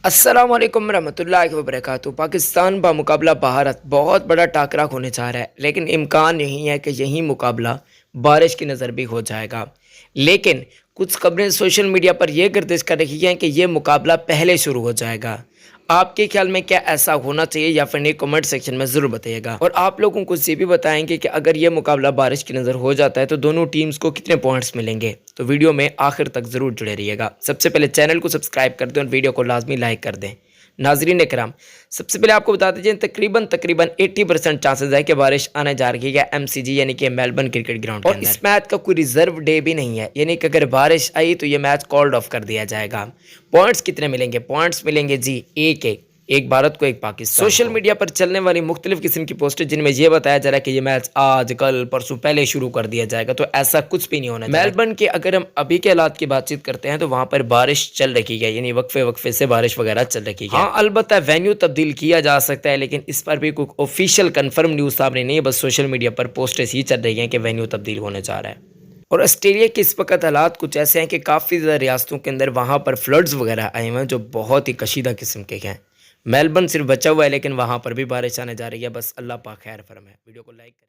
अस्सलामुअलैकुम रहमतुल्लाहि व बरकातुहू। पाकिस्तान बामुकाबला भारत बहुत बड़ा टाकरा होने जा रहा है, लेकिन इम्कान नहीं है कि यही मुकाबला बारिश की नज़र भी हो जाएगा। लेकिन कुछ खबरें सोशल मीडिया पर यह गर्दिश कर रही हैं कि यह मुकाबला पहले शुरू हो जाएगा। आपके ख्याल में क्या ऐसा होना चाहिए या फिर नहीं, कमेंट सेक्शन में ज़रूर बताइएगा। और आप लोगों को ये भी बताएंगे कि अगर यह मुकाबला बारिश की नज़र हो जाता है तो दोनों टीम्स को कितने पॉइंट्स मिलेंगे। तो वीडियो में आखिर तक ज़रूर जुड़े रहिएगा। सबसे पहले चैनल को सब्सक्राइब कर दें और वीडियो को लाजमी लाइक कर दें। नाजरीन कराम, सबसे पहले आपको बता दीजिए तकरीबन 80% चांसेस है कि बारिश आने जा रही है MCG यानी कि मेलबर्न क्रिकेट ग्राउंड के अंदर। और इस मैच का कोई रिजर्व डे भी नहीं है, यानी कि अगर बारिश आई तो ये मैच कॉल्ड ऑफ कर दिया जाएगा। पॉइंट्स कितने मिलेंगे? पॉइंट्स मिलेंगे जी एक भारत को, एक पाकिस्तान। सोशल मीडिया पर चलने वाली मुख्तलिफ किस्म की पोस्टें जिनमें यह बताया जा रहा है कि ये मैच आज कल परसों पहले शुरू कर दिया जाएगा, तो ऐसा कुछ भी नहीं होना। मेलबर्न के अगर हम अभी के हालात की बातचीत करते हैं तो वहां पर बारिश चल रही है, यानी वक्फे वक्फे से बारिश वगैरह चल रही है। हाँ, अलबत्ता वेन्यू तब्दील किया जा सकता है, लेकिन इस पर भी कोई ऑफिशियल कन्फर्म न्यूज़ सामने नहीं है। बस सोशल मीडिया पर पोस्टें ही चल रही हैं कि वेन्यू तब्दील होने जा रहा है। और ऑस्ट्रेलिया के इस वक्त हालात कुछ ऐसे हैं कि काफ़ी ज़्यादा रियासतों के अंदर वहाँ पर फ्लड्स वगैरह आए हुए हैं जो बहुत ही कशीदा किस्म के हैं। मेलबर्न सिर्फ बचा हुआ है, लेकिन वहाँ पर भी बारिश आने जा रही है। बस अल्लाह पाक खैर फरमाए। वीडियो को लाइक करें।